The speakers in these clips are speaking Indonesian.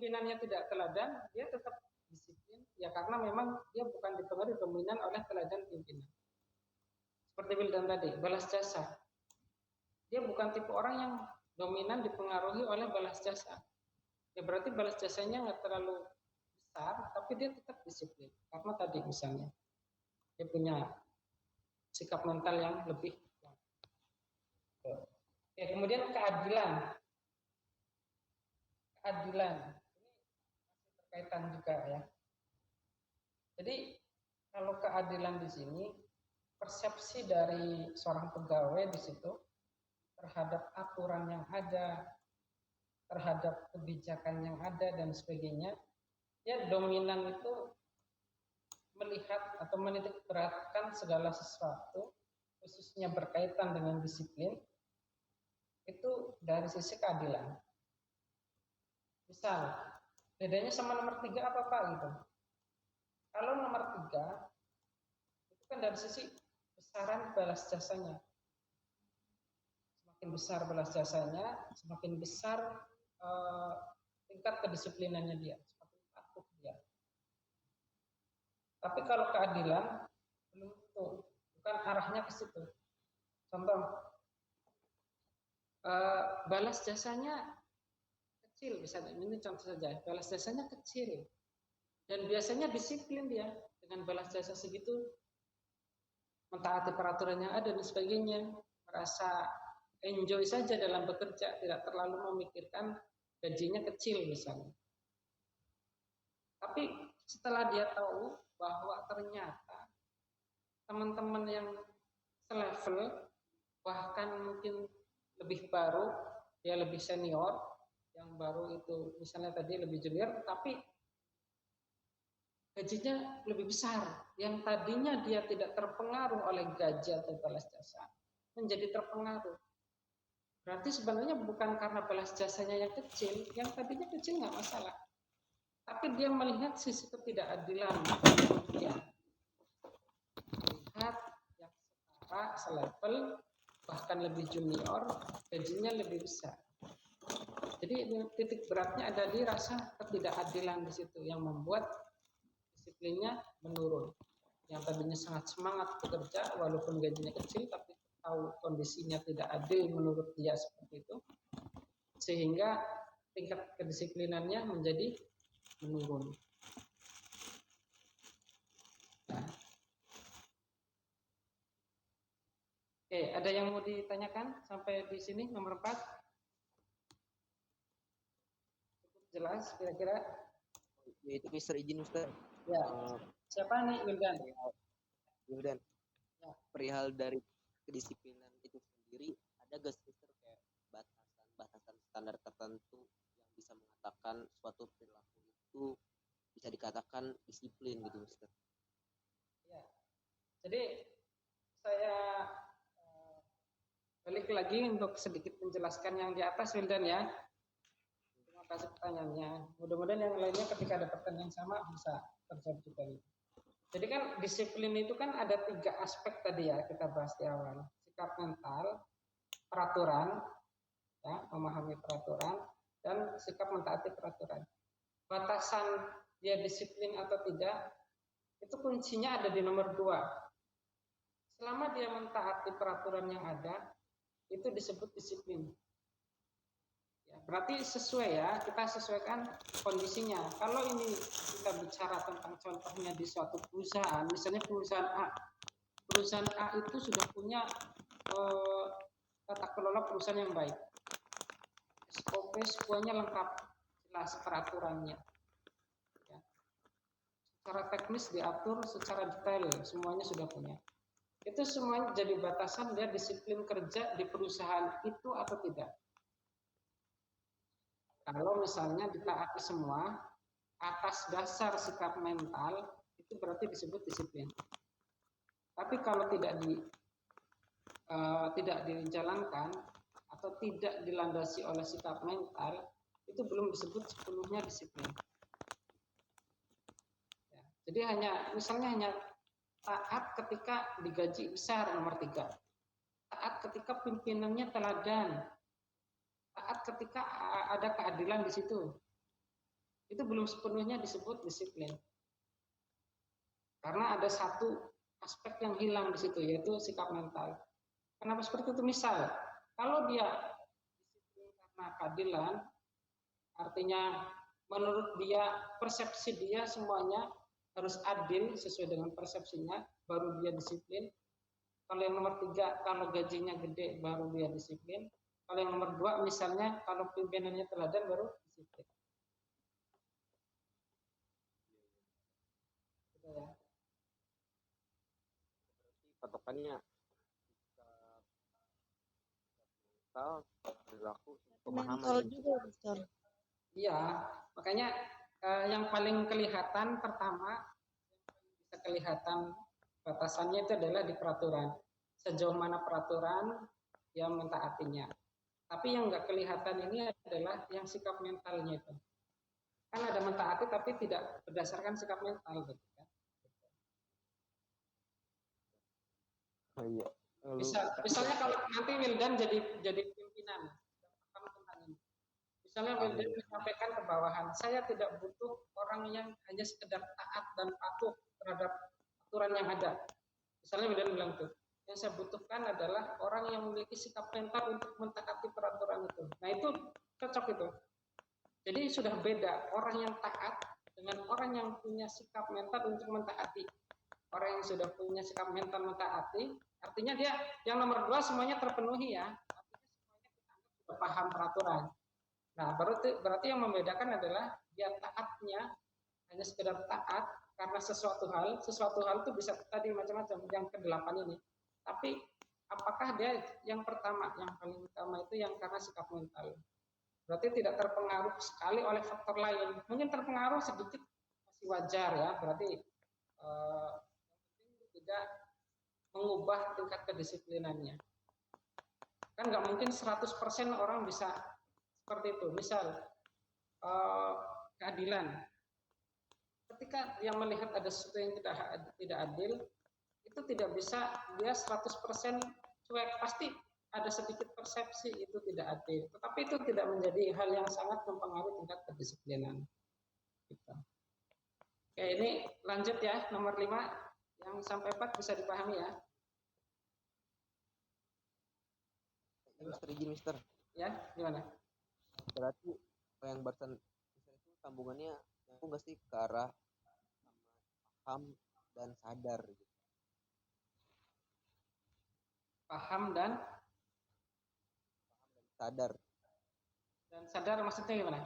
pimpinannya tidak teladan, dia tetap disiplin, ya karena memang dia bukan dipengaruhi dominan oleh teladan pimpinan. Seperti Wildan tadi, balas jasa. Dia bukan tipe orang yang dominan dipengaruhi oleh balas jasa. Ya berarti balas jasanya nggak terlalu besar, tapi dia tetap disiplin. Karena tadi misalnya, dia punya sikap mental yang lebih. Ya, kemudian keadilan. Keadilan. Ini masih berkaitan juga ya. Jadi kalau keadilan di sini, persepsi dari seorang pegawai di situ terhadap aturan yang ada, terhadap kebijakan yang ada dan sebagainya, ya dominan itu melihat atau menitik beratkan segala sesuatu, khususnya berkaitan dengan disiplin, itu dari sisi keadilan. Misal, bedanya sama nomor 3 apa Pak gitu? Kalau nomor 3, itu kan dari sisi besaran balas jasanya. Semakin besar balas jasanya, semakin besar tingkat kedisiplinannya dia, semakin patuh dia. Tapi kalau keadilan belum tentu, bukan arahnya ke situ. Contoh, balas jasanya kecil, misalnya ini contoh saja, balas jasanya kecil dan biasanya disiplin dia dengan balas jasa segitu, mentaati peraturan yang ada dan sebagainya, merasa enjoy saja dalam bekerja, tidak terlalu memikirkan gajinya kecil misalnya. Tapi setelah dia tahu bahwa ternyata teman-teman yang selevel, bahkan mungkin lebih baru, dia lebih senior, yang baru itu misalnya tadi lebih junior, tapi gajinya lebih besar, yang tadinya dia tidak terpengaruh oleh gaji atau balas jasa, menjadi terpengaruh. Berarti sebenarnya bukan karena balas jasanya yang kecil, yang tadinya kecil nggak masalah, tapi dia melihat sisi ketidakadilan dia. Lihat yang setara, selevel, bahkan lebih junior, gajinya lebih besar. Jadi titik beratnya ada di rasa ketidakadilan di situ yang membuat disiplinnya menurun. Yang tadinya sangat semangat bekerja walaupun gajinya kecil, tapi tahu kondisinya tidak adil menurut dia seperti itu, sehingga tingkat kedisiplinannya menjadi menurun. Nah. Oke, ada yang mau ditanyakan sampai di sini nomor 4? Cukup jelas kira-kira? Ya itu Mister izin Ustaz. Ya. Siapa nih Wildan? Wildan. Ya. Perihal dari kedisiplinan itu sendiri, ada gak Mister kayak batasan standar tertentu yang bisa mengatakan suatu perilaku itu bisa dikatakan disiplin gitu Mister? Ya. Jadi saya balik lagi untuk sedikit menjelaskan yang di atas Wildan ya. Terima kasih pertanyaannya. Mudah-mudahan yang lainnya ketika ada pertanyaan sama bisa terjawab juga. Jadi kan disiplin itu kan ada 3 aspek tadi ya kita bahas di awal. Sikap mental, peraturan, ya, memahami peraturan, dan sikap mentaati peraturan. Batasan dia disiplin atau tidak, itu kuncinya ada di nomor 2. Selama dia mentaati peraturan yang ada, itu disebut disiplin. Ya, berarti sesuai ya, kita sesuaikan kondisinya. Kalau ini kita bicara tentang contohnya di suatu perusahaan, misalnya perusahaan A. Perusahaan A itu sudah punya tata kelola perusahaan yang baik. SOP semuanya lengkap, jelas peraturannya. Ya. Secara teknis diatur, secara detail semuanya sudah punya. Itu semuanya jadi batasan dia disiplin kerja di perusahaan itu atau tidak. Kalau misalnya ditaati semua atas dasar sikap mental, itu berarti disebut disiplin. Tapi kalau tidak dijalankan atau tidak dilandasi oleh sikap mental, itu belum disebut sepenuhnya disiplin. Ya, jadi misalnya hanya taat ketika digaji besar nomor 3, taat ketika pimpinannya teladan, taat ketika ada keadilan di situ. itu belum sepenuhnya disebut disiplin. Karena ada satu aspek yang hilang di situ, yaitu sikap mental. Kenapa seperti itu? Misal, kalau dia disiplin karena keadilan, artinya menurut dia, persepsi dia semuanya harus adil sesuai dengan persepsinya, baru dia disiplin. Kalau yang nomor 3, kalau gajinya gede, baru dia disiplin. Kalau yang nomor 2, misalnya, kalau pimpinannya teladan, baru disiplin. Gitu ya. Patokannya mental, perilaku, pemahaman. Mental juga, Mister. Iya, makanya yang paling kelihatan pertama, bisa kelihatan batasannya itu adalah di peraturan. Sejauh mana peraturan yang mentaatinya. Tapi yang nggak kelihatan ini adalah yang sikap mentalnya itu. Kan ada mentaati tapi tidak berdasarkan sikap mental, gitu kan? Oh, iya. Misalnya kalau nanti Wildan jadi pimpinan, paham tentang ini. Misalnya Wildan menyampaikan ke bawahan, saya tidak butuh orang yang hanya sekedar taat dan patuh terhadap aturan yang ada. Misalnya Wildan bilang tuh, yang saya butuhkan adalah orang yang memiliki sikap mental untuk mentaati peraturan itu. Nah itu cocok itu. Jadi sudah beda orang yang taat dengan orang yang punya sikap mental untuk mentaati. Orang yang sudah punya sikap mental mentaati, artinya dia yang nomor 2 semuanya terpenuhi ya. Artinya semuanya kita anggap sudah paham peraturan. Nah, berarti yang membedakan adalah dia taatnya hanya sekedar taat karena sesuatu hal itu bisa tadi macam-macam yang ke-8 ini. Tapi apakah dia yang pertama, yang paling utama itu yang karena sikap mental. Berarti tidak terpengaruh sekali oleh faktor lain. Mungkin terpengaruh sedikit masih wajar ya, berarti tidak mengubah tingkat kedisiplinannya. Kan nggak mungkin 100% orang bisa seperti itu. Misal keadilan. Ketika dia melihat ada sesuatu yang tidak adil, itu tidak bisa dia 100% cuek. Pasti ada sedikit persepsi itu tidak adil. Tetapi itu tidak menjadi hal yang sangat mempengaruhi tingkat kedisiplinan kita. Oke, ini lanjut ya, nomor 5. Yang sampai 4 bisa dipahami ya. Mister izin, Mister. Ya, gimana? Berarti apa yang barusan Mister itu sambungannya nyambung nggak sih ke arah paham dan sadar gitu. Paham dan Sadar. Dan sadar maksudnya gimana?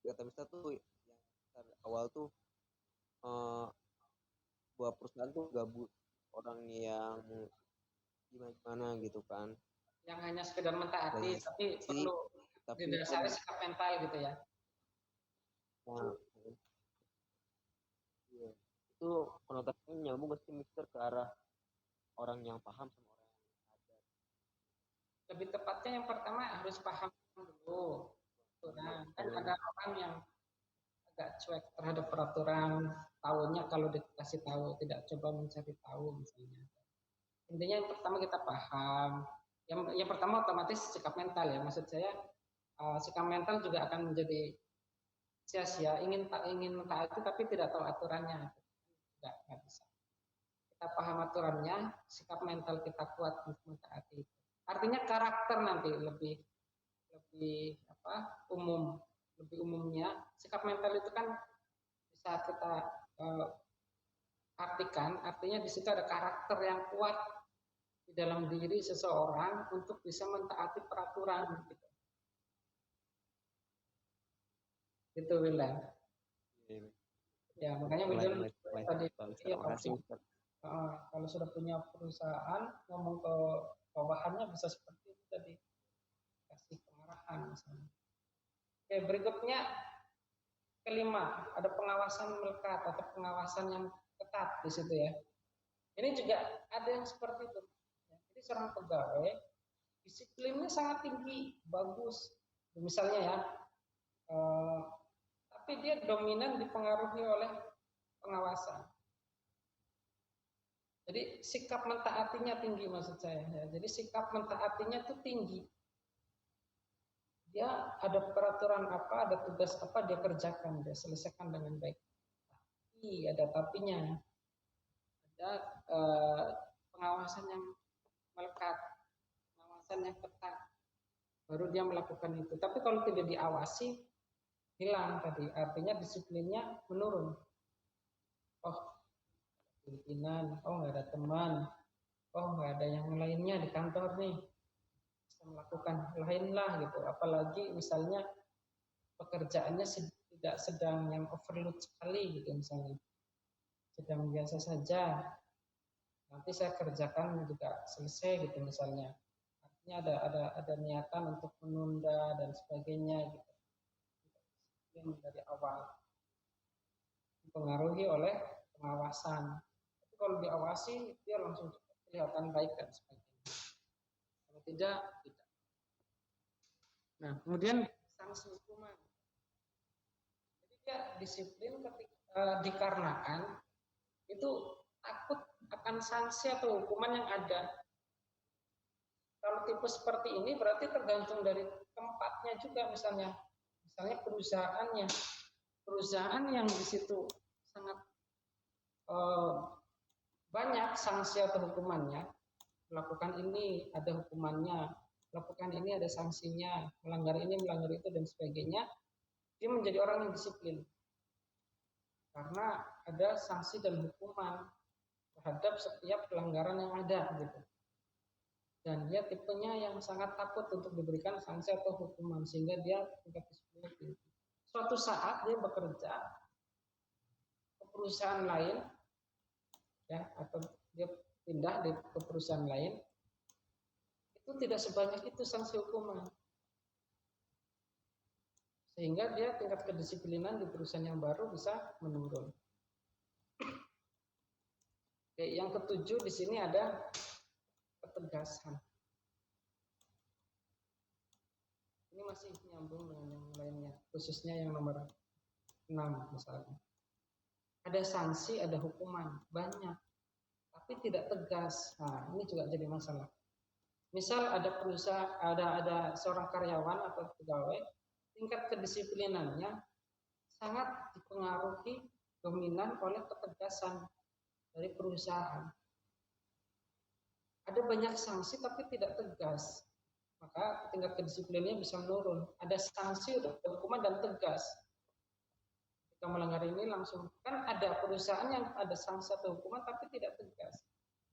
Kata Mister tuh yang awal tuh buat perusahaan tuh gabut orang yang gimana gitu kan, Yang hanya sekedar mentaati tapi perlu didasari sikap mental gitu ya. Nah, iya. Itu konotasinya nyambung gak sih Mister ke arah orang yang paham sama orang yang sadar? Lebih tepatnya yang pertama harus paham dulu. Nah, kan ada orang yang agak cuek terhadap peraturan, tahunya kalau dikasih tahu, tidak coba mencari tahu misalnya. Intinya yang pertama kita paham. Yang pertama otomatis sikap mental ya. Maksud saya sikap mental juga akan menjadi sia-sia. Ingin mentaati tapi tidak tahu aturannya. Nggak bisa. Kita paham aturannya, sikap mental kita kuat untuk mentaati. Artinya karakter nanti lebih umum. Lebih umumnya sikap mental itu kan bisa kita artikan, artinya di situ ada karakter yang kuat di dalam diri seseorang untuk bisa mentaati peraturan gitu. Gitu Wildan. Ya makanya Wildan tadi kalau sudah punya perusahaan ngomong ke bawahannya bisa seperti itu tadi, kasih pengarahan misalnya. Oke, berikutnya kelima, ada pengawasan melekat atau pengawasan yang ketat di situ ya. Ini juga ada yang seperti itu. Jadi seorang pegawai disiplinnya sangat tinggi, bagus, misalnya ya. Tapi dia dominan dipengaruhi oleh pengawasan. Jadi sikap mentaatinya tinggi maksud saya. Ya. Jadi sikap mentaatinya itu tinggi. dia ada peraturan apa, ada tugas apa, dia kerjakan, dia selesaikan dengan baik. Tapi ada tapinya, ada pengawasan yang melekat, pengawasan yang ketat, baru dia melakukan itu. Tapi kalau tidak diawasi, hilang tadi, artinya disiplinnya menurun. Oh, pimpinan, oh nggak ada teman, oh nggak ada yang lainnya di kantor nih, bisa melakukan lain lah gitu. Apalagi misalnya pekerjaannya tidak sedang yang overload sekali gitu misalnya, sedang biasa saja, nanti saya kerjakan juga selesai gitu misalnya. Artinya ada niatan untuk menunda dan sebagainya gitu. Disiplin dari awal dipengaruhi oleh pengawasan. Tapi kalau diawasi dia langsung kelihatan baik dan sebagainya. Kalau tidak, tidak. Nah, kemudian sanksi hukuman. Jadi dia disiplin ketika dikarenakan itu takut akan sanksi atau hukuman yang ada. Kalau tipe seperti ini berarti tergantung dari tempatnya juga, misalnya perusahaan yang di situ sangat banyak sanksi atau hukumannya, melakukan ini ada hukumannya, melakukan ini ada sanksinya, melanggar ini melanggar itu dan sebagainya, dia menjadi orang yang disiplin karena ada sanksi dan hukuman terhadap setiap pelanggaran yang ada gitu. Dan dia tipenya yang sangat takut untuk diberikan sanksi atau hukuman sehingga dia tingkat disiplinnya tinggi. Suatu saat dia bekerja ke perusahaan lain, ya, atau dia pindah ke perusahaan lain, itu tidak sebanyak itu sanksi hukuman, sehingga dia tingkat kedisiplinan di perusahaan yang baru bisa menurun. Oke, yang ketujuh di sini ada ketegasan. Ini masih nyambung dengan yang lainnya, khususnya yang nomor 6 misalnya. Ada sanksi, ada hukuman, banyak, tapi tidak tegas. Nah, ini juga jadi masalah. Misal ada perusahaan, ada seorang karyawan atau pegawai, tingkat kedisiplinannya sangat dipengaruhi dominan oleh ketegasan dari perusahaan. Ada banyak sanksi tapi tidak tegas, maka tingkat kedisiplinnya bisa menurun. Ada sanksi, ada hukuman dan tegas. Jika melanggar ini langsung, kan ada perusahaan yang ada sanksi atau hukuman tapi tidak tegas.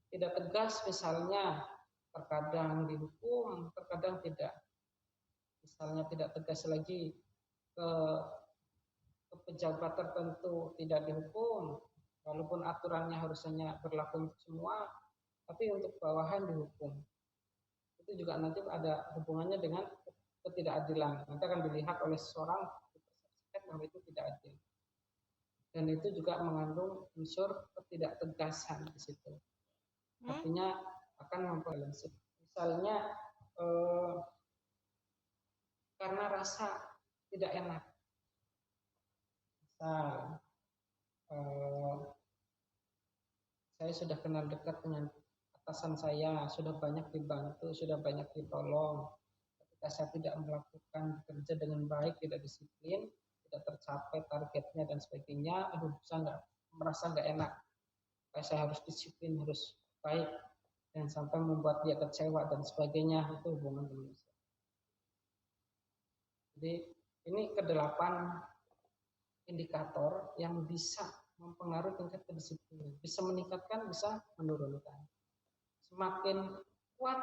Tidak tegas misalnya terkadang dihukum, terkadang tidak. Misalnya tidak tegas lagi ke pejabat tertentu tidak dihukum, walaupun aturannya harusnya berlaku untuk semua, tapi untuk bawahan dihukum. Itu juga nanti ada hubungannya dengan ketidakadilan. Nanti akan dilihat oleh seseorang bahwa itu tidak adil. Dan itu juga mengandung unsur ketidaktegasan di situ. Artinya akan membalansi. Misalnya karena rasa tidak enak. Misal saya sudah kenal dekat dengan atasan saya, sudah banyak dibantu, sudah banyak ditolong. Ketika saya tidak melakukan kerja dengan baik, tidak disiplin, tidak tercapai targetnya dan sebagainya, saya merasa nggak enak. Saya harus disiplin, harus baik, dan sampai membuat dia kecewa dan sebagainya, itu hubungan dengan saya. Jadi ini kedelapan indikator yang bisa mempengaruhi tingkat kedisiplinan, bisa meningkatkan, bisa menurunkan. Semakin kuat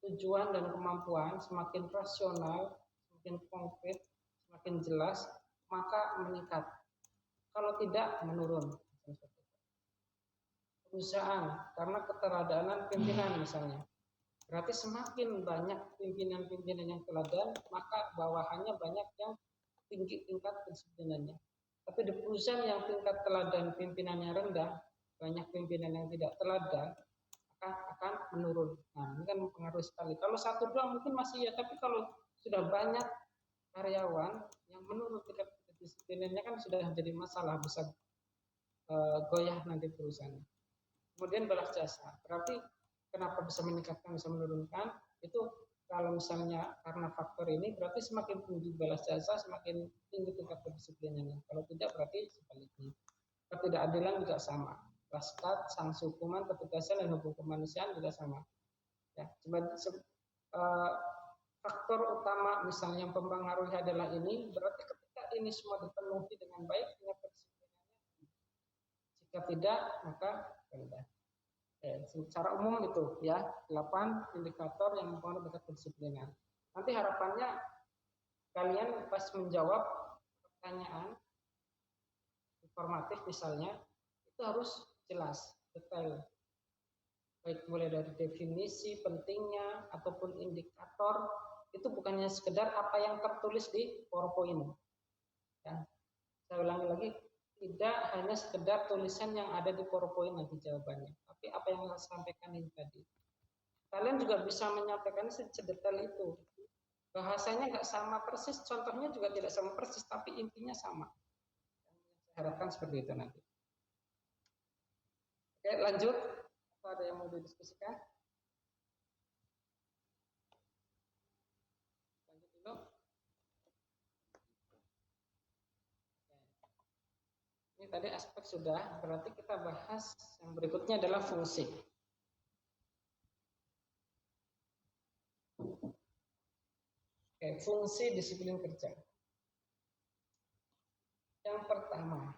tujuan dan kemampuan, semakin rasional, semakin konkret, semakin jelas, maka meningkat. Kalau tidak, menurun. Perusahaan, karena keteladanan pimpinan misalnya, berarti semakin banyak pimpinan-pimpinan yang teladan, maka bawahannya banyak yang tinggi tingkat kedisiplinannya. Tapi di perusahaan yang tingkat teladan pimpinannya rendah, banyak pimpinan yang tidak teladan, maka akan menurun. Nah, ini kan mempengaruhi sekali. Kalau satu dua mungkin masih ya, tapi kalau sudah banyak karyawan yang menurun tingkat kedisiplinannya kan sudah jadi masalah, bisa goyah nanti perusahaan. Kemudian balas jasa, berarti kenapa bisa meningkatkan, bisa menurunkan, itu kalau misalnya karena faktor ini berarti semakin tinggi balas jasa semakin tinggi tingkat kedisiplinannya. Kalau tidak berarti sebaliknya. Ketidakadilan juga sama. Waskat, sanksi hukuman, ketegasan dan hukum kemanusiaan juga sama. Ya, faktor utama misalnya yang mempengaruhi adalah ini, berarti ketika ini semua dipenuhi dengan baik, tingkat kedisiplinannya. Jika tidak, maka rendah. Secara umum itu ya 8 indikator yang mempengaruhi tingkat kedisiplinan. Nanti harapannya kalian pas menjawab pertanyaan informatif misalnya itu harus jelas, detail. Baik mulai dari definisi pentingnya ataupun indikator itu bukannya sekedar apa yang tertulis di PowerPoint. Ya. Saya ulangi lagi, tidak hanya sekedar tulisan yang ada di PowerPoint nanti jawabannya, tapi apa yang saya sampaikan ini tadi. Kalian juga bisa menyampaikan sedetail itu. Bahasanya nggak sama persis, contohnya juga tidak sama persis, tapi intinya sama. Saya harapkan seperti itu nanti. Oke, lanjut. Apa ada yang mau didiskusikan? Lanjut dulu. Ini tadi aspek sudah, berarti kita bahas yang berikutnya adalah fungsi. Oke, fungsi disiplin kerja. Yang pertama,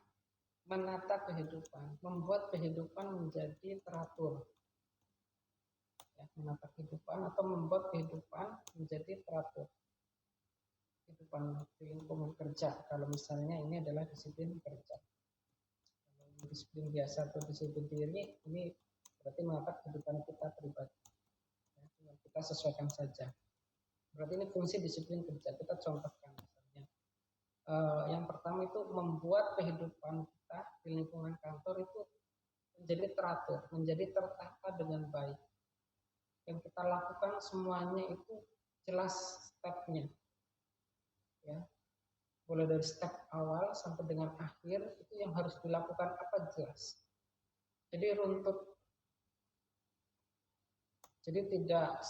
menata kehidupan, membuat kehidupan menjadi teratur. Ya, menata kehidupan atau membuat kehidupan menjadi teratur. Kehidupan di lingkungan kerja, kalau misalnya ini adalah disiplin kerja. Disiplin biasa atau disiplin diri ini berarti menata kehidupan kita pribadi ya, kita sesuaikan saja. Berarti ini fungsi disiplin kerja. Kita contohkan misalnya yang pertama itu membuat kehidupan kita di lingkungan kantor itu menjadi teratur, menjadi tertata dengan baik. Yang kita lakukan semuanya itu jelas stepnya ya, mulai dari step awal sampai dengan akhir itu yang harus dilakukan apa jelas. Jadi runtut. Jadi tidak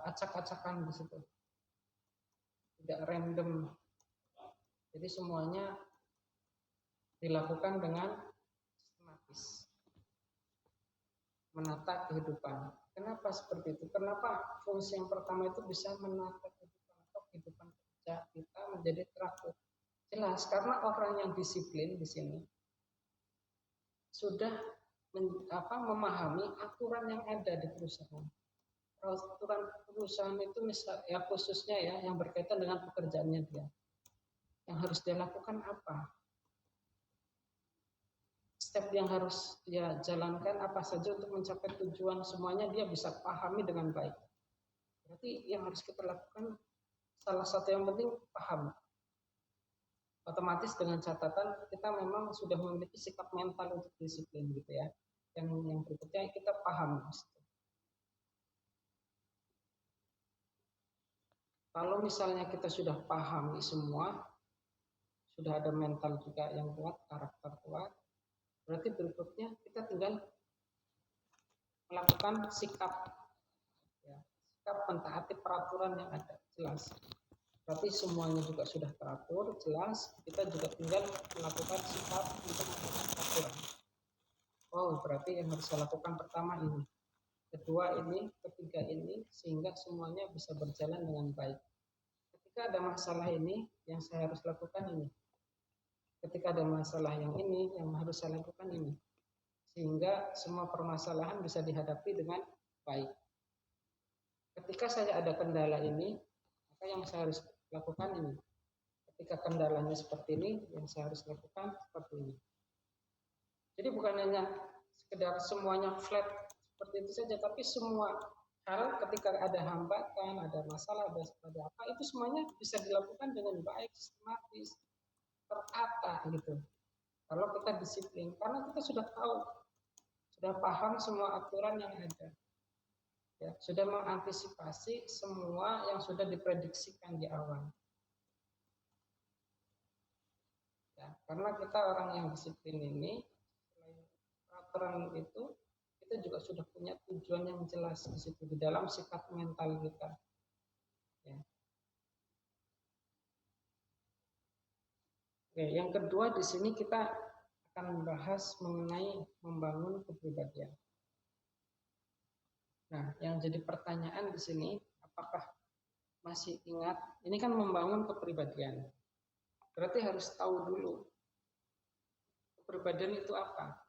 acak-acakan di situ. Tidak random. Jadi semuanya dilakukan dengan sistematis. Menata kehidupan. Kenapa seperti itu? Kenapa fungsi yang pertama itu bisa menata kehidupan atau kehidupan kerja kita menjadi teratur? Jelas, karena orang yang disiplin di sini sudah memahami aturan yang ada di perusahaan. Aturan perusahaan itu misal ya khususnya ya yang berkaitan dengan pekerjaannya dia. Yang harus dia lakukan apa? Step yang harus dia jalankan apa saja untuk mencapai tujuan, semuanya dia bisa pahami dengan baik. Berarti yang harus kita lakukan salah satu yang penting paham. Otomatis dengan catatan kita memang sudah memiliki sikap mental untuk disiplin gitu ya. Yang berikutnya kita paham. Kalau misalnya kita sudah pahami semua, sudah ada mental juga yang kuat, karakter kuat, berarti berikutnya kita tinggal melakukan sikap, ya, sikap mentaati peraturan yang ada, jelas. Berarti semuanya juga sudah teratur, jelas. Kita juga tinggal melakukan sikap untuk melakukan peraturan. Oh, berarti yang harus saya lakukan pertama ini, kedua ini, ketiga ini, sehingga semuanya bisa berjalan dengan baik. Ketika ada masalah ini, yang saya harus lakukan ini. Ketika ada masalah yang ini, yang harus saya lakukan ini. Sehingga semua permasalahan bisa dihadapi dengan baik. Ketika saya ada kendala ini, maka yang saya harus lakukan ini. Ketika kendalanya seperti ini, yang saya harus lakukan seperti ini. Jadi bukan hanya sekedar semuanya flat seperti itu saja, tapi semua hal ketika ada hambatan, ada masalah, ada apa, itu semuanya bisa dilakukan dengan baik, sistematis, tertata gitu. Kalau kita disiplin, karena kita sudah tahu, sudah paham semua aturan yang ada. Ya, sudah mengantisipasi semua yang sudah diprediksikan di awal. Ya, karena kita orang yang disiplin ini, selain peraturan itu, kita juga sudah punya tujuan yang jelas di situ di dalam sikap mental kita. Ya. Oke, yang kedua di sini kita akan membahas mengenai membangun kepribadian. Nah, yang jadi pertanyaan di sini, apakah masih ingat? Ini kan membangun kepribadian. Berarti harus tahu dulu kepribadian itu apa.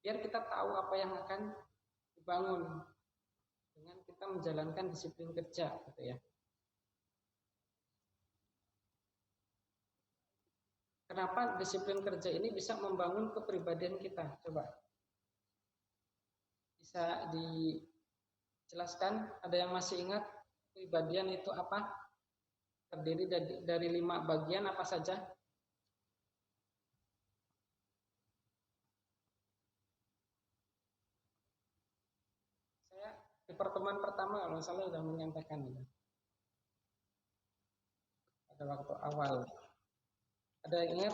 Biar kita tahu apa yang akan dibangun dengan kita menjalankan disiplin kerja, gitu ya. Kenapa disiplin kerja ini bisa membangun kepribadian kita? Coba bisa dijelaskan? Ada yang masih ingat kepribadian itu apa? Terdiri dari 5 bagian apa saja? Saya di pertemuan pertama kalau salah sudah menyampaikan ini. Pada waktu awal. Ada yang ingat?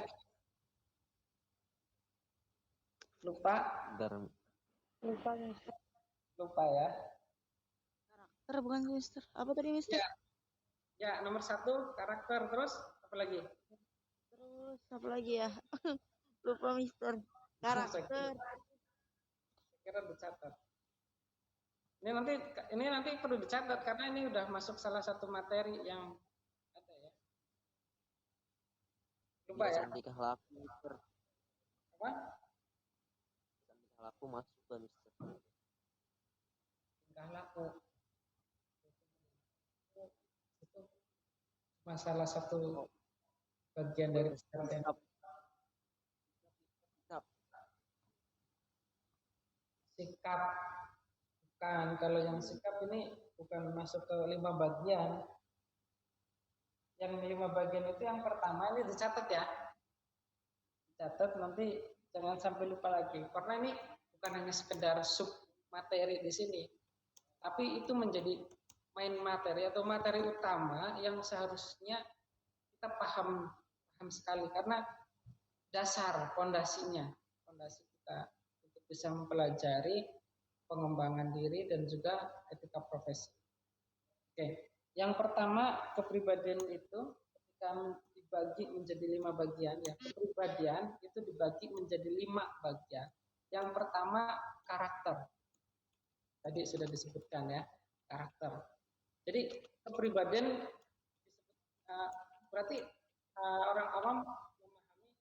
Lupa? Lupa ya. Karakter bukan mister. Apa tadi mister? Ya, nomor 1 karakter, terus apa lagi? Terus apa lagi ya? Lupa mister. Karakter. Saya kira dicatat. Ini nanti perlu dicatat karena ini udah masuk salah satu materi yang ada ya. Lupa ya. Tingkah laku, mister. Apa? Tingkah laku masuk ke mister. Tingkah laku. Itu masalah satu bagian dari kesehatan. Sikap. Bukan, kalau yang sikap ini bukan masuk ke 5 bagian. Yang 5 bagian itu yang pertama ini dicatat ya. Dicatat nanti jangan sampai lupa lagi. Karena ini bukan hanya sekedar sub materi di sini. Tapi itu menjadi main materi atau materi utama yang seharusnya kita paham sekali karena dasar fondasi kita untuk bisa mempelajari pengembangan diri dan juga etika profesi. Oke, yang pertama kepribadian itu ketika dibagi menjadi 5 bagian ya, kepribadian itu dibagi menjadi 5 bagian. Yang pertama karakter. Tadi sudah disebutkan ya, karakter. Jadi kepribadian berarti orang awam memahami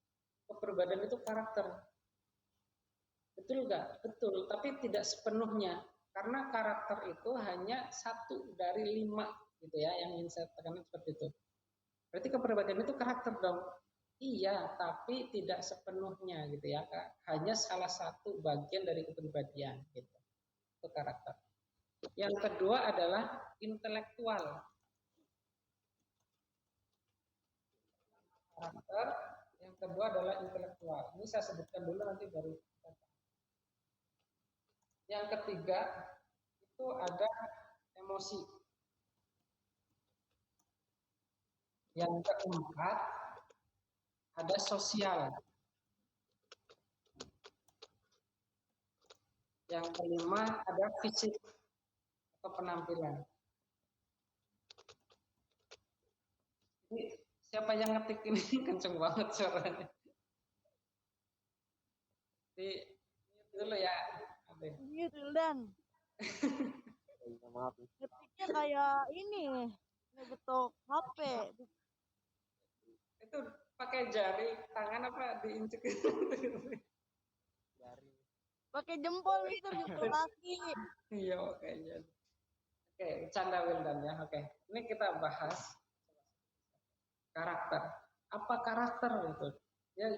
kepribadian itu karakter. Betul nggak? Betul, tapi tidak sepenuhnya. Karena karakter itu hanya 1 dari 5, gitu ya, yang ingin saya tekankan seperti itu. Berarti kepribadian itu karakter dong. Iya, tapi tidak sepenuhnya, gitu ya. Hanya salah satu bagian dari kepribadian, gitu. Itu karakter. Yang kedua adalah intelektual. Karakter. Yang kedua adalah intelektual. Ini saya sebutkan dulu nanti baru. Yang ketiga itu ada emosi. Yang keempat ada sosial. Yang kelima ada fisik atau penampilan. Ini siapa yang ngetik ini kenceng banget suaranya. Di dulu ya. Iya Dan. Maaf. Ngetiknya kayak ini, ngebetok HP. Itu pakai jari tangan apa diinjek? Jari. Pakai jempol mister, jempol kaki. Iya kayaknya. Oke, canda Wildan ya. Oke, ini kita bahas karakter. Apa karakter itu? Ya,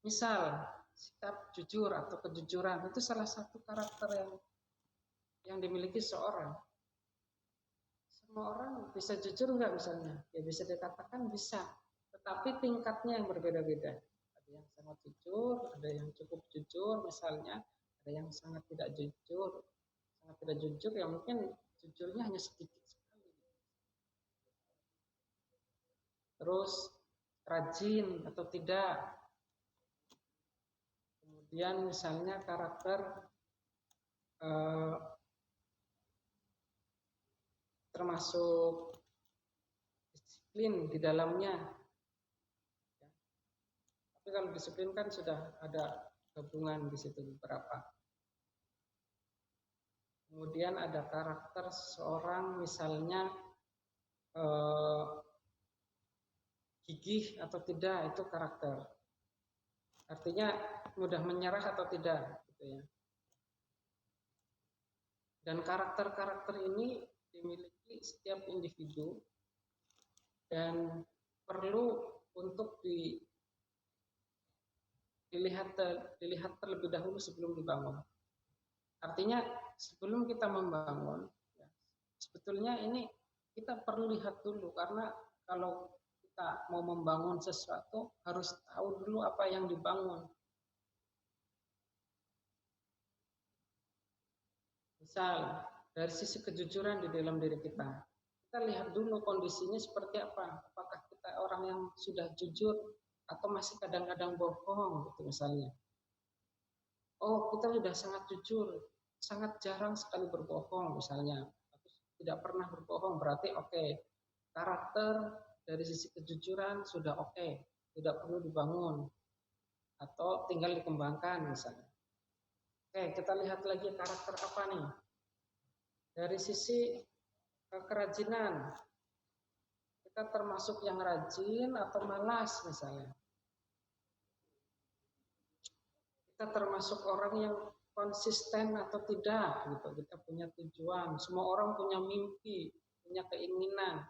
misal sikap jujur atau kejujuran itu salah satu karakter yang dimiliki seorang. Semua orang bisa jujur nggak misalnya? Ya bisa dikatakan bisa, tetapi tingkatnya yang berbeda-beda. Ada yang sangat jujur, ada yang cukup jujur misalnya, ada yang sangat tidak jujur. Sangat tidak jujur ya mungkin jujurnya hanya sedikit sekali. Terus rajin atau tidak. Kemudian misalnya karakter termasuk disiplin di dalamnya. Tapi kalau disiplin kan sudah ada gabungan di situ beberapa. Kemudian ada karakter seorang, misalnya gigih atau tidak, itu karakter. Artinya mudah menyerah atau tidak, gitu ya. Dan karakter-karakter ini dimiliki setiap individu dan perlu untuk dilihat terlebih dahulu sebelum dibangun. Artinya sebelum kita membangun, ya, sebetulnya ini kita perlu lihat dulu, karena kalau kita mau membangun sesuatu harus tahu dulu apa yang dibangun. Misal dari sisi kejujuran di dalam diri kita lihat dulu kondisinya seperti apa. Apakah kita orang yang sudah jujur atau masih kadang-kadang bohong, gitu misalnya. Oh, kita sudah sangat jujur, sangat jarang sekali berbohong misalnya, tidak pernah berbohong, berarti oke. Karakter dari sisi kejujuran sudah oke, tidak perlu dibangun atau tinggal dikembangkan misalnya. Oke, kita lihat lagi karakter apa nih. Dari sisi kerajinan, kita termasuk yang rajin atau malas misalnya. Kita termasuk orang yang konsisten atau tidak, gitu. Kita punya tujuan. Semua orang punya mimpi, punya keinginan.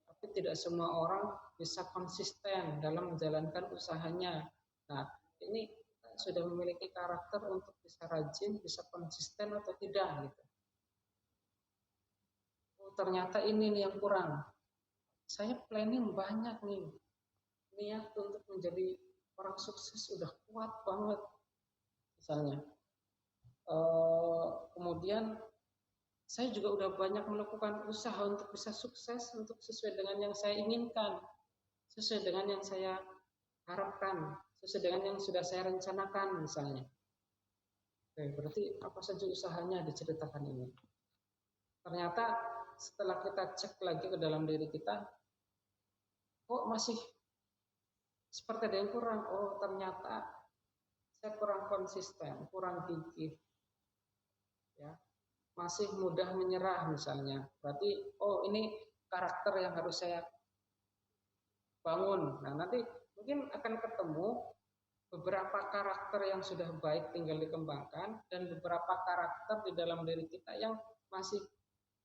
Tapi tidak semua orang bisa konsisten dalam menjalankan usahanya. Nah, ini sudah memiliki karakter untuk bisa rajin, bisa konsisten atau tidak, gitu. Oh, ternyata ini nih yang kurang. Saya planning banyak nih, niat untuk menjadi orang sukses udah kuat banget, misalnya. Kemudian saya juga udah banyak melakukan usaha untuk bisa sukses, untuk sesuai dengan yang saya inginkan, sesuai dengan yang saya harapkan, sesuai dengan yang sudah saya rencanakan misalnya. Oke, berarti apa saja usahanya diceritakan ini. Ternyata setelah kita cek lagi ke dalam diri kita, kok masih seperti ada yang kurang. Oh, ternyata saya kurang konsisten, kurang gigih, ya, masih mudah menyerah misalnya. Berarti oh, ini karakter yang harus saya bangun. Nah, nanti mungkin akan ketemu beberapa karakter yang sudah baik tinggal dikembangkan, dan beberapa karakter di dalam diri kita yang masih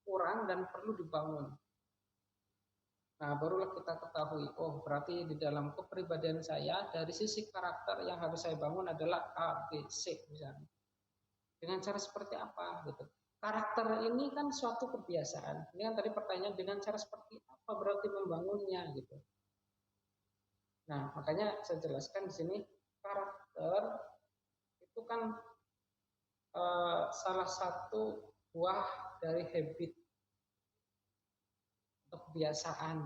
kurang dan perlu dibangun. Nah, barulah kita ketahui, oh berarti di dalam kepribadian saya dari sisi karakter yang harus saya bangun adalah A, B, C misalnya. Dengan cara seperti apa gitu. Karakter ini kan suatu kebiasaan. Ini kan tadi pertanyaan, dengan cara seperti apa berarti membangunnya gitu. Nah, makanya saya jelaskan di sini, karakter itu kan salah satu buah dari habit atau kebiasaan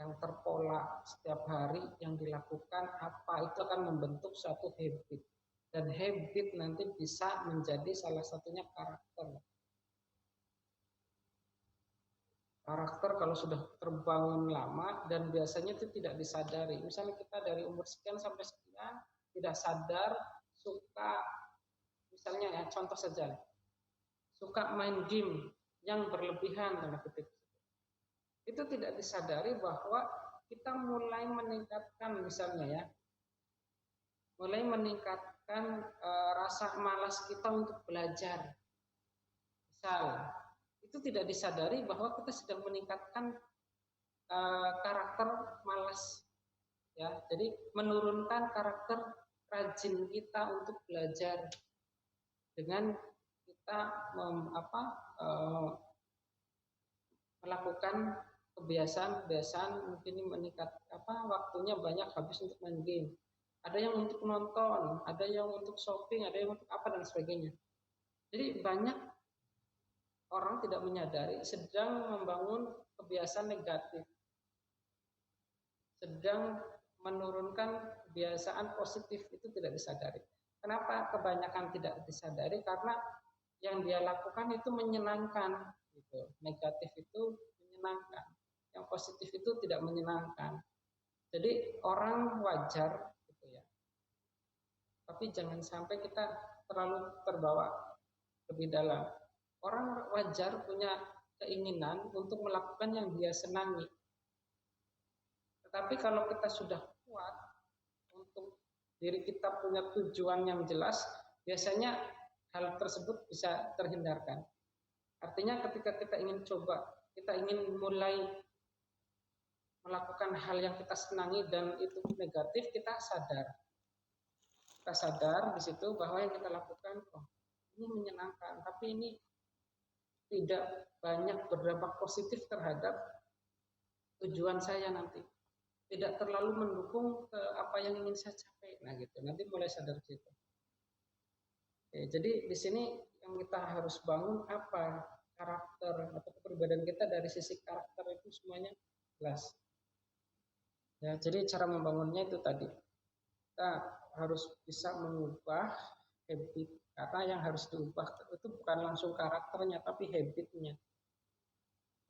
yang terpola setiap hari yang dilakukan, apa itu akan membentuk suatu habit, dan habit nanti bisa menjadi salah satunya karakter. Karakter kalau sudah terbangun lama dan biasanya itu tidak disadari, misalnya kita dari umur sekian sampai sekian tidak sadar suka, misalnya ya contoh saja, suka main game yang berlebihan tanda kutip, itu tidak disadari bahwa kita mulai meningkatkan, misalnya ya, mulai meningkatkan rasa malas kita untuk belajar. Misal, itu tidak disadari bahwa kita sedang meningkatkan karakter malas, ya. Jadi menurunkan karakter rajin kita untuk belajar dengan kita melakukan kebiasaan mungkin meningkat waktunya banyak habis untuk main game, ada yang untuk nonton, ada yang untuk shopping, ada yang untuk apa dan sebagainya. Jadi banyak orang tidak menyadari sedang membangun kebiasaan negatif, sedang menurunkan kebiasaan positif, itu tidak disadari. Kenapa kebanyakan tidak disadari? Karena yang dia lakukan itu menyenangkan. gitu. Negatif itu menyenangkan, yang positif itu tidak menyenangkan. Jadi orang wajar gitu ya, tapi jangan sampai kita terlalu terbawa lebih dalam. Orang wajar punya keinginan untuk melakukan yang dia senangi. Tetapi kalau kita sudah kuat untuk diri kita punya tujuan yang jelas, biasanya hal tersebut bisa terhindarkan. Artinya ketika kita ingin coba, kita ingin mulai melakukan hal yang kita senangi dan itu negatif, kita sadar. Kita sadar di situ bahwa yang kita lakukan, oh, ini menyenangkan, tapi ini tidak banyak berdampak positif terhadap tujuan saya nanti. Tidak terlalu mendukung ke apa yang ingin saya capai. Nah gitu, nanti mulai sadar gitu. Oke, jadi di sini yang kita harus bangun apa? Karakter atau kepribadian kita dari sisi karakter itu semuanya jelas. Ya, jadi cara membangunnya itu tadi. Kita harus bisa mengubah habit, karena yang harus diubah itu bukan langsung karakternya tapi habitnya.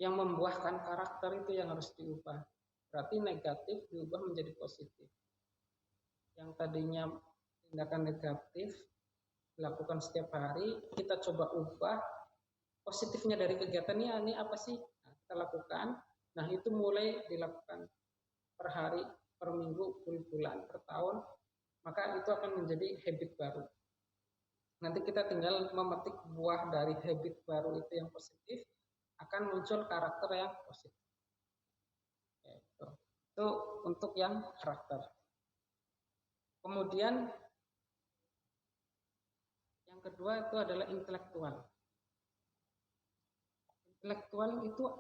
Yang membuahkan karakter itu yang harus diubah. Berarti negatif diubah menjadi positif. Yang tadinya tindakan negatif dilakukan setiap hari, kita coba ubah positifnya dari kegiatannya ini apa sih? Nah, kita lakukan. Nah, itu mulai dilakukan per hari, per minggu, per bulan, per tahun, maka itu akan menjadi habit baru. Nanti kita tinggal memetik buah dari habit baru itu yang positif, akan muncul karakter yang positif. Itu untuk yang karakter. Kemudian yang kedua itu adalah intelektual. Intelektual itu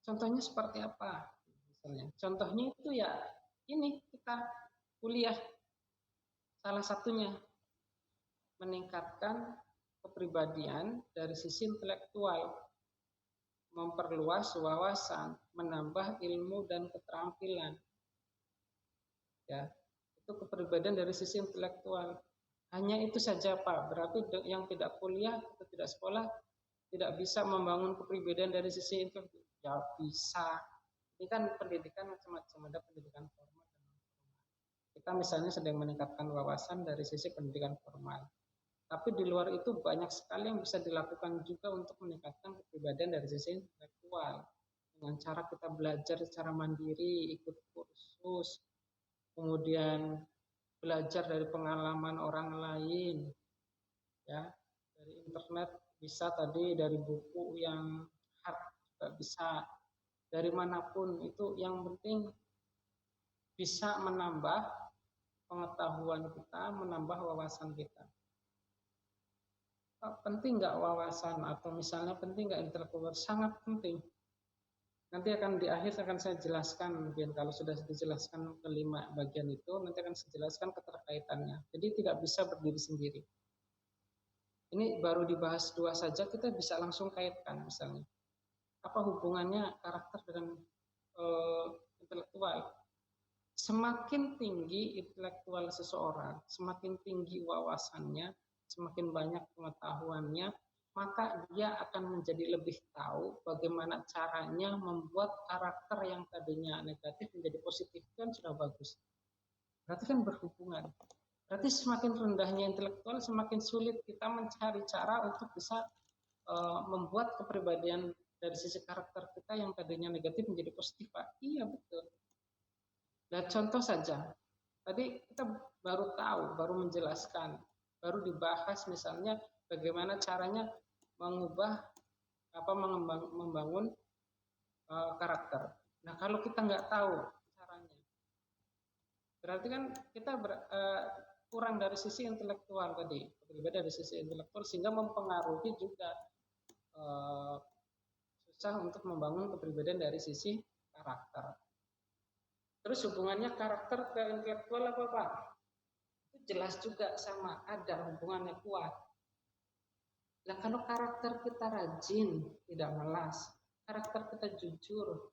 contohnya seperti apa? Misalnya, contohnya itu ya ini kita kuliah, salah satunya meningkatkan kepribadian dari sisi intelektual, memperluas wawasan, menambah ilmu dan keterampilan. Ya, itu kepribadian dari sisi intelektual. Hanya itu saja Pak, berarti yang tidak kuliah atau tidak sekolah tidak bisa membangun kepribadian dari sisi intelektual. Ya bisa. Ini kan pendidikan macam-macam, ada pendidikan formal dan non formal. Kita misalnya sedang meningkatkan wawasan dari sisi pendidikan formal. Tapi di luar itu banyak sekali yang bisa dilakukan juga untuk meningkatkan kepribadian dari sisi intelektual. Dengan cara kita belajar secara mandiri, ikut kursus, kemudian belajar dari pengalaman orang lain, ya, dari internet bisa tadi, dari buku yang hard juga bisa, dari manapun itu yang penting bisa menambah pengetahuan kita, menambah wawasan kita. Penting nggak wawasan atau misalnya penting nggak intelektual? Sangat penting. Nanti akan di akhir akan saya jelaskan, biar kalau sudah dijelaskan kelima bagian itu, nanti akan saya jelaskan keterkaitannya. Jadi tidak bisa berdiri sendiri. Ini baru dibahas dua saja, kita bisa langsung kaitkan misalnya. Apa hubungannya karakter dengan intelektual? Semakin tinggi intelektual seseorang, semakin tinggi wawasannya, semakin banyak pengetahuannya, maka dia akan menjadi lebih tahu bagaimana caranya membuat karakter yang tadinya negatif menjadi positif. Kan sudah bagus. Berarti kan berhubungan. Berarti semakin rendahnya intelektual, semakin sulit kita mencari cara untuk bisa membuat kepribadian dari sisi karakter kita yang tadinya negatif menjadi positif, Pak. Iya, betul. Nah, contoh saja. Tadi kita baru tahu, baru menjelaskan, baru dibahas misalnya bagaimana caranya mengubah membangun karakter. Nah, kalau kita nggak tahu caranya, berarti kan kita kurang dari sisi intelektual tadi, berbeda dari sisi intelektual sehingga mempengaruhi juga susah untuk membangun kepribadian dari sisi karakter. Terus hubungannya karakter ke intelektual apa Pak? Jelas juga sama, ada hubungannya kuat. Nah, kalau karakter kita rajin, tidak malas, karakter kita jujur,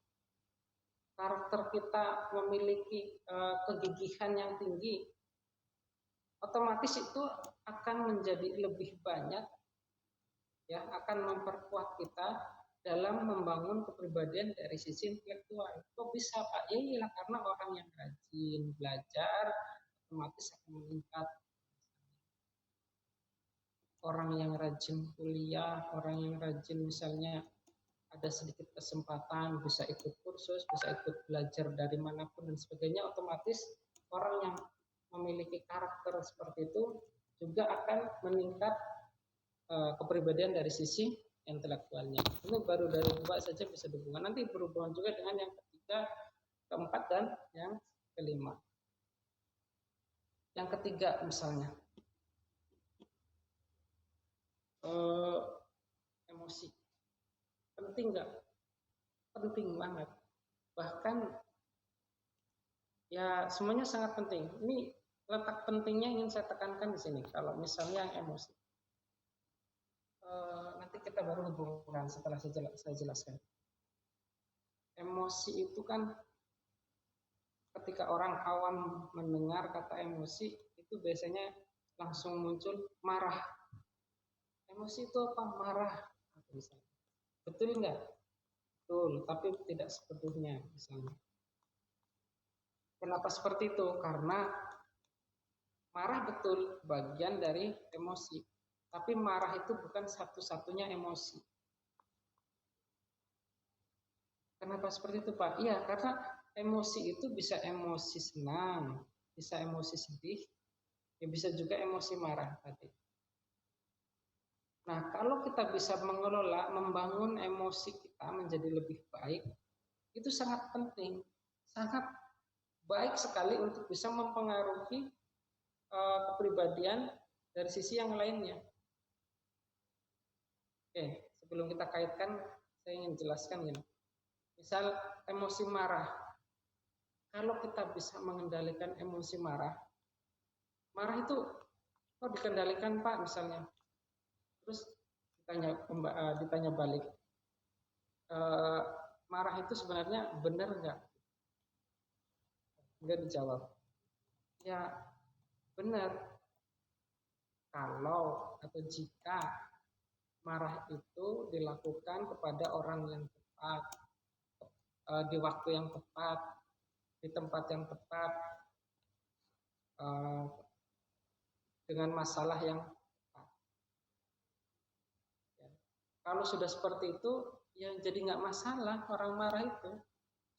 karakter kita memiliki kegigihan yang tinggi, otomatis itu akan menjadi lebih banyak, ya, akan memperkuat kita dalam membangun kepribadian dari sisi intelektual. Kok bisa Pak? Ya iyalah karena orang yang rajin belajar otomatis akan meningkat. Orang yang rajin kuliah, orang yang rajin misalnya ada sedikit kesempatan bisa ikut kursus, bisa ikut belajar dari manapun dan sebagainya, otomatis orang yang memiliki karakter seperti itu juga akan meningkat kepribadian dari sisi intelektualnya. Ini baru dari 2 saja bisa dihubungkan. Nanti berhubungan juga dengan yang ketiga, keempat, dan yang kelima. Yang ketiga misalnya, emosi. Penting nggak? Penting banget. Bahkan ya semuanya sangat penting. Ini letak pentingnya ingin saya tekankan di sini. Kalau misalnya yang emosi, nanti kita baru hubungkan setelah saya jelaskan. Emosi itu kan ketika orang awam mendengar kata emosi itu biasanya langsung muncul marah. Emosi itu apa? Marah. Betul nggak? Betul, tapi tidak sepenuhnya misalnya. Kenapa seperti itu? Karena marah betul bagian dari emosi, tapi marah itu bukan satu-satunya emosi. Kenapa seperti itu Pak? Iya, karena emosi itu bisa emosi senang, bisa emosi sedih, ya bisa juga emosi marah tadi. Nah, kalau kita bisa mengelola, membangun emosi kita menjadi lebih baik, itu sangat penting, sangat baik sekali untuk bisa mempengaruhi kepribadian dari sisi yang lainnya. Oke, sebelum kita kaitkan, saya ingin jelaskan gini. Misal emosi marah, kalau kita bisa mengendalikan emosi marah, marah itu kok dikendalikan Pak misalnya, terus ditanya balik, marah itu sebenarnya benar nggak? Nggak dijawab. Ya benar kalau atau jika marah itu dilakukan kepada orang yang tepat, di waktu yang tepat, di tempat yang tepat, dengan masalah yang tepat. Ya. Kalau sudah seperti itu, ya jadi nggak masalah orang marah itu.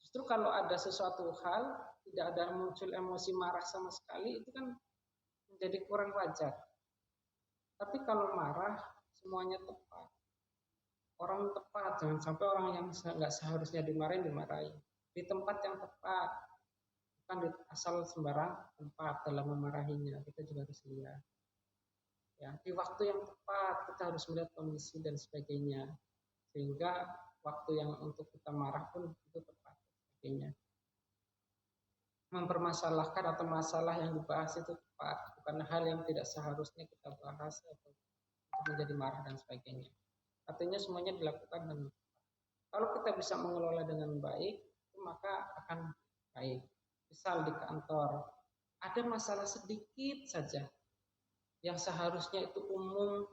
Justru kalau ada sesuatu hal tidak ada muncul emosi marah sama sekali, itu kan menjadi kurang wajar. Tapi kalau marah semuanya tepat, orang tepat, jangan sampai orang yang nggak seharusnya dimarahin di tempat yang tepat, bukan di asal sembarang tempat dalam memarahinya. Kita juga harus lihat ya, di waktu yang tepat kita harus melihat kondisi dan sebagainya, sehingga waktu yang untuk kita marah pun itu tepat sebagainya. Mempermasalahkan atau masalah yang dibahas itu tepat, bukan hal yang tidak seharusnya kita bahas atau untuk menjadi marah dan sebagainya. Artinya semuanya dilakukan dengan tepat. Kalau kita bisa mengelola dengan baik, maka akan baik. Misal di kantor, ada masalah sedikit saja yang seharusnya itu umum,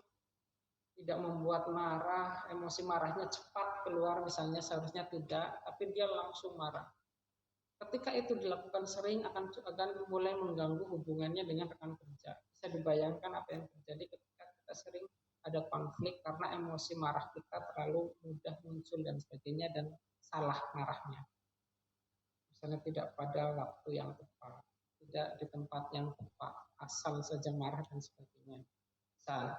tidak membuat marah, emosi marahnya cepat keluar misalnya, seharusnya tidak, tapi dia langsung marah. Ketika itu dilakukan sering akan mulai mengganggu hubungannya dengan rekan kerja. Bisa dibayangkan apa yang terjadi ketika kita sering ada konflik karena emosi marah kita terlalu mudah muncul dan sebagainya, dan salah marahnya. Misalnya tidak pada waktu yang tepat, tidak di tempat yang tepat, asal saja marah dan sebagainya. Misal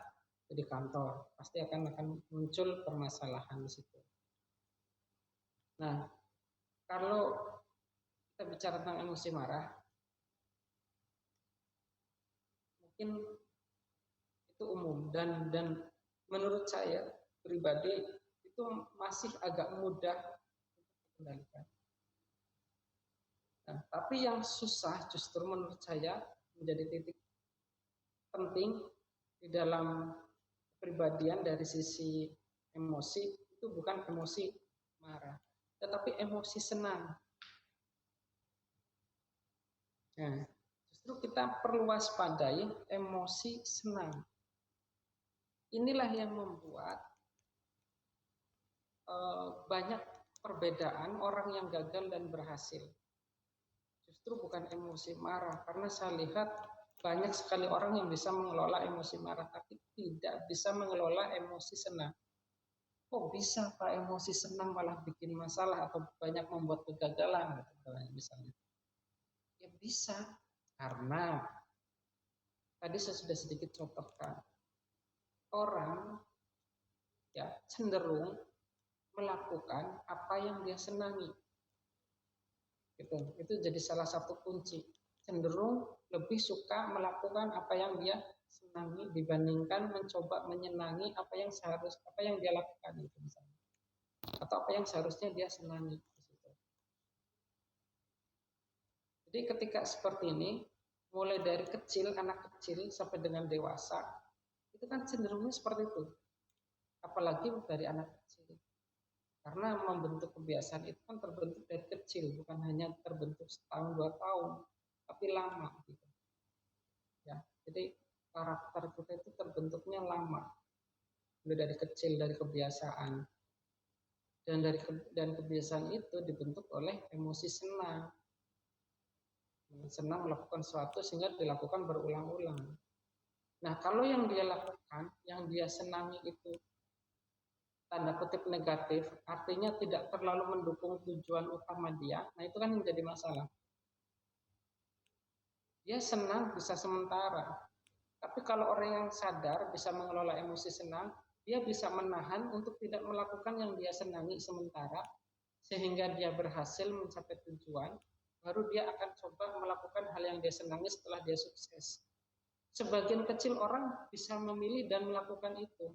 di kantor, pasti akan muncul permasalahan di situ. Nah, kalau kita bicara tentang emosi marah, mungkin itu umum dan menurut saya pribadi itu masih agak mudah dikendalikan. Nah, tapi yang susah justru menurut saya menjadi titik penting di dalam kepribadian dari sisi emosi itu bukan emosi marah, tetapi emosi senang. Nah, justru kita perlu waspadai emosi senang. Inilah yang membuat banyak perbedaan orang yang gagal dan berhasil. Justru bukan emosi marah, karena saya lihat banyak sekali orang yang bisa mengelola emosi marah, tapi tidak bisa mengelola emosi senang. Kok bisa Pak emosi senang malah bikin masalah atau banyak membuat kegagalan gitu, misalnya. Ya bisa, karena tadi saya sudah sedikit contohkan. Orang ya cenderung melakukan apa yang dia senangi. Gitu. Itu jadi salah satu kunci. Cenderung lebih suka melakukan apa yang dia senangi dibandingkan mencoba menyenangi apa yang dia lakukan gitu misalnya. Atau apa yang seharusnya dia senangi. Jadi ketika seperti ini, mulai dari kecil, anak kecil sampai dengan dewasa, itu kan cenderungnya seperti itu. Apalagi dari anak kecil. Karena membentuk kebiasaan itu kan terbentuk dari kecil, bukan hanya terbentuk setahun 2 tahun, tapi lama gitu. Ya, jadi karakter kita itu terbentuknya lama, mulai dari kecil, dari kebiasaan, dan kebiasaan itu dibentuk oleh emosi senang melakukan sesuatu sehingga dilakukan berulang-ulang. Nah, kalau yang dia lakukan, yang dia senangi itu tanda kutip negatif, artinya tidak terlalu mendukung tujuan utama dia, nah itu kan menjadi masalah. Dia senang bisa sementara, tapi kalau orang yang sadar bisa mengelola emosi senang, dia bisa menahan untuk tidak melakukan yang dia senangi sementara, sehingga dia berhasil mencapai tujuan, baru dia akan coba melakukan hal yang dia senangi setelah dia sukses. Sebagian kecil orang bisa memilih dan melakukan itu,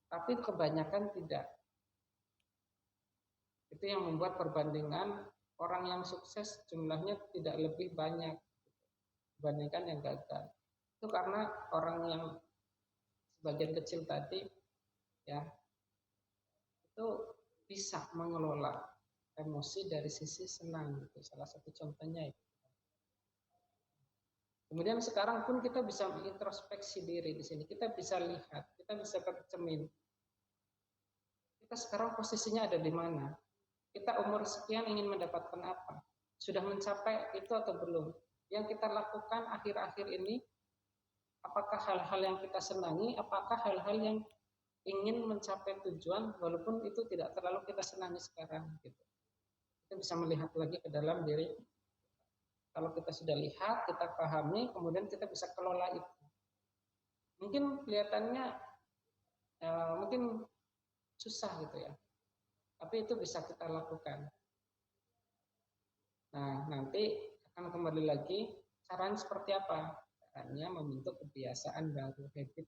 tapi kebanyakan tidak. Itu yang membuat perbandingan orang yang sukses jumlahnya tidak lebih banyak dibandingkan yang gagal. Itu karena orang yang sebagian kecil tadi ya itu bisa mengelola emosi dari sisi senang gitu. Salah satu contohnya itu. Kemudian sekarang pun kita bisa introspeksi diri di sini. Kita bisa lihat, kita bisa bercermin. Kita sekarang posisinya ada di mana? Kita umur sekian ingin mendapatkan apa? Sudah mencapai itu atau belum? Yang kita lakukan akhir-akhir ini, apakah hal-hal yang kita senangi? Apakah hal-hal yang ingin mencapai tujuan walaupun itu tidak terlalu kita senangi sekarang gitu. Kita bisa melihat lagi ke dalam diri. Kalau kita sudah lihat, kita pahami, kemudian kita bisa kelola itu. Mungkin kelihatannya mungkin susah gitu ya, tapi itu bisa kita lakukan. Nah, nanti akan kembali lagi caranya seperti apa? Caranya membentuk kebiasaan baru, habit.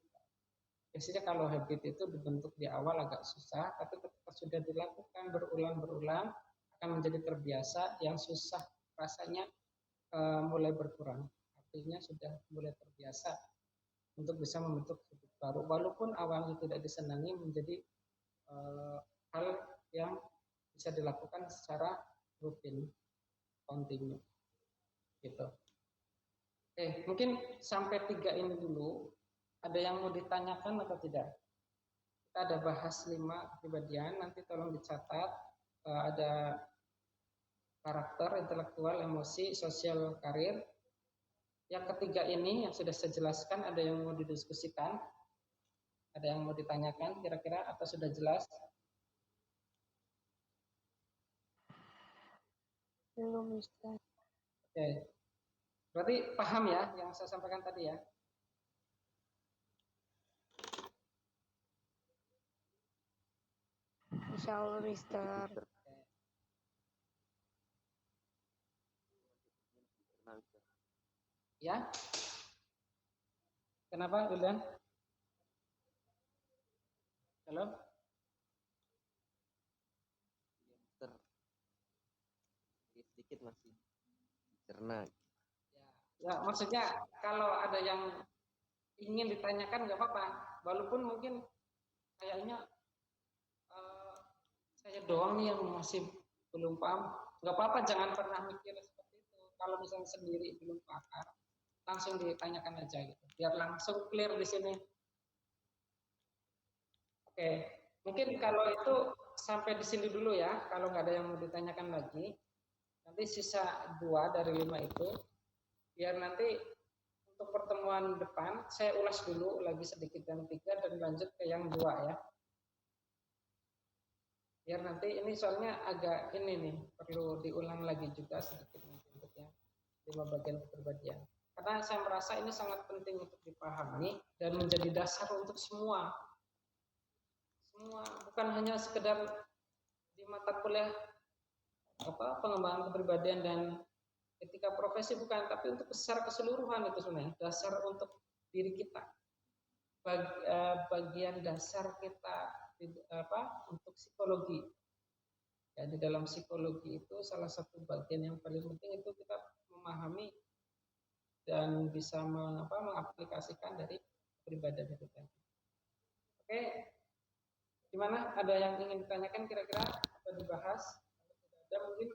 Biasanya kalau habit itu dibentuk di awal agak susah, tapi ketika sudah dilakukan berulang-berulang akan menjadi terbiasa. Yang susah rasanya mulai berkurang. Artinya sudah mulai terbiasa untuk bisa membentuk habit baru. Walaupun awalnya tidak disenangi menjadi hal yang bisa dilakukan secara rutin, continue. Gitu. Oke, mungkin sampai 3 ini dulu. Ada yang mau ditanyakan atau tidak? Kita ada bahas 5 kepribadian, nanti tolong dicatat. Ada karakter, intelektual, emosi, sosial, karir. Yang ketiga ini yang sudah saya jelaskan, ada yang mau didiskusikan? Ada yang mau ditanyakan kira-kira atau sudah jelas? Belum, Ustaz. Oke. Berarti paham ya yang saya sampaikan tadi ya? Insya Allah, Mister. Ya? Kenapa, Wildan? Halo? Sedikit masih dicerna. Ya, maksudnya kalau ada yang ingin ditanyakan nggak apa-apa, walaupun mungkin kayaknya saya doang nih yang masih belum paham, nggak apa-apa, jangan pernah mikir seperti itu. Kalau misalnya sendiri belum paham, langsung ditanyakan aja gitu, biar langsung clear di sini. Oke, mungkin kalau itu sampai di sini dulu ya, kalau nggak ada yang mau ditanyakan lagi. Nanti sisa 2 dari 5 itu, biar nanti untuk pertemuan depan saya ulas dulu lagi sedikit yang 3 dan lanjut ke yang 2 ya. Biar nanti ini soalnya agak ini nih, perlu diulang lagi juga sedikit untuk yang 5 bagian kepribadian. Karena saya merasa ini sangat penting untuk dipahami dan menjadi dasar untuk semua. Bukan hanya sekedar di mata kuliah pengembangan kepribadian dan etika profesi, bukan, tapi untuk secara keseluruhan itu sebenarnya dasar untuk diri kita, bagian dasar kita untuk psikologi. Ya, di dalam psikologi itu salah satu bagian yang paling penting itu kita memahami dan bisa mengaplikasikan dari kepribadian itu tadi. Oke, gimana? Ada yang ingin ditanyakan kira-kira atau dibahas? Kalau tidak ada, mungkin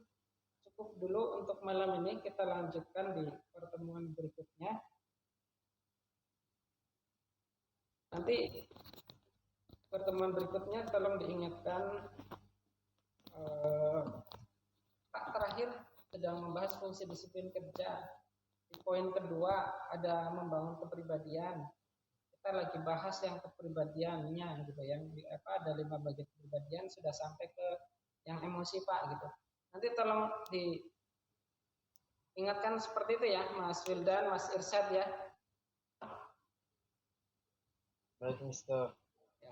cukup dulu untuk malam ini. Kita lanjutkan di pertemuan berikutnya. Nanti pertemuan berikutnya tolong diingatkan Pak terakhir sedang membahas fungsi disiplin kerja. Di poin kedua ada membangun kepribadian. Kita lagi bahas yang kepribadiannya gitu, yang ada 5 bagian kepribadian, sudah sampai ke yang emosi Pak gitu. Nanti tolong diingatkan seperti itu ya Mas Wildan, Mas Irsyad ya. Baik, Mister. Ya.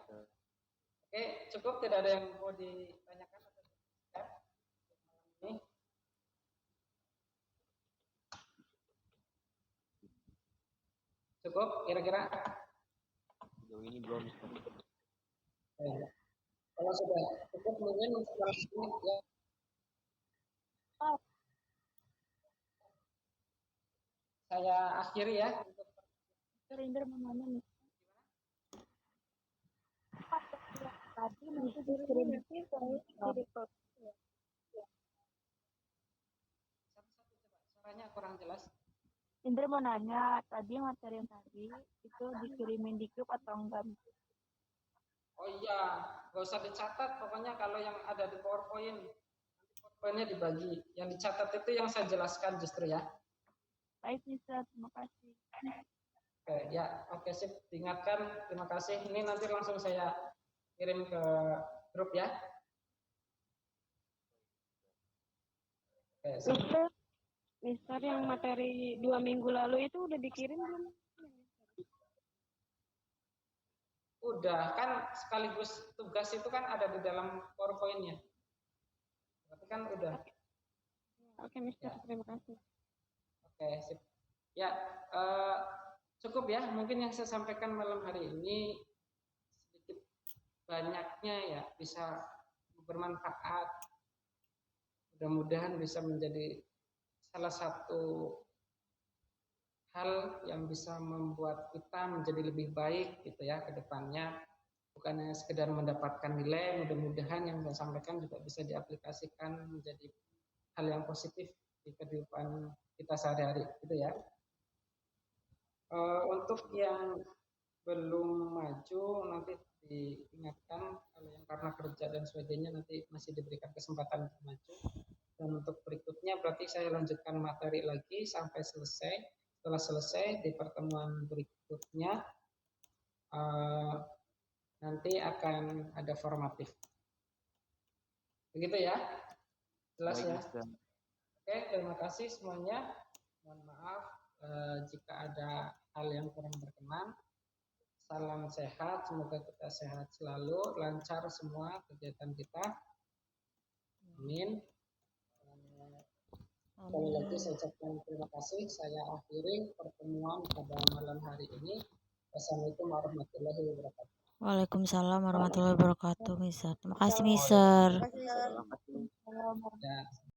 Oke, cukup, tidak ada yang mau ditanyakan atau ditanyakan malam ini. Cukup kira-kira? Sejauh ini belum. Kalau sudah cukup mungkin setelah ini ya. Saya akhiri ya. Indra mau nanya nih. Tadi nanti dikirim suaranya kurang jelas. Indra mau nanya, tadi materi yang tadi itu dikirimin di grup atau enggak? Oh iya, nggak usah dicatat. Pokoknya kalau yang ada di PowerPoint, PowerPoint-nya dibagi. Yang dicatat itu yang saya jelaskan justru ya. Baik, Mister. Terima kasih. Oke, ya, oke sip. Diingatkan, terima kasih. Ini nanti langsung saya kirim ke grup ya. Oke, Mister, yang materi 2 minggu lalu itu udah dikirim belum? Udah, kan sekaligus tugas itu kan ada di dalam PowerPoint-nya. Berarti kan udah. Oke, Mister. Ya. Terima kasih. Oke, sip. Ya, cukup ya. Mungkin yang saya sampaikan malam hari ini sedikit banyaknya ya bisa bermanfaat. Mudah-mudahan bisa menjadi salah satu hal yang bisa membuat kita menjadi lebih baik gitu ya ke depannya, bukan hanya sekedar mendapatkan nilai. Mudah-mudahan yang saya sampaikan juga bisa diaplikasikan menjadi hal yang positif di kehidupan kita sehari-hari gitu ya. Untuk yang belum maju nanti diingatkan, kalau yang karena kerja dan sebagainya nanti masih diberikan kesempatan untuk maju. Dan untuk berikutnya berarti saya lanjutkan materi lagi sampai selesai. Setelah selesai di pertemuan berikutnya nanti akan ada formatif. Begitu ya? Jelas ya? Oke, terima kasih semuanya. Mohon maaf jika ada hal yang kurang berkenan. Salam sehat, semoga kita sehat selalu, lancar semua kegiatan kita. Amin. Sekali lagi saya ucapkan terima kasih. Saya akhiri pertemuan pada malam hari ini. Wassalamualaikum warahmatullahi wabarakatuh. Waalaikumsalam warahmatullahi wabarakatuh, Mister. Terima kasih, Mister. Terima kasih. Ya.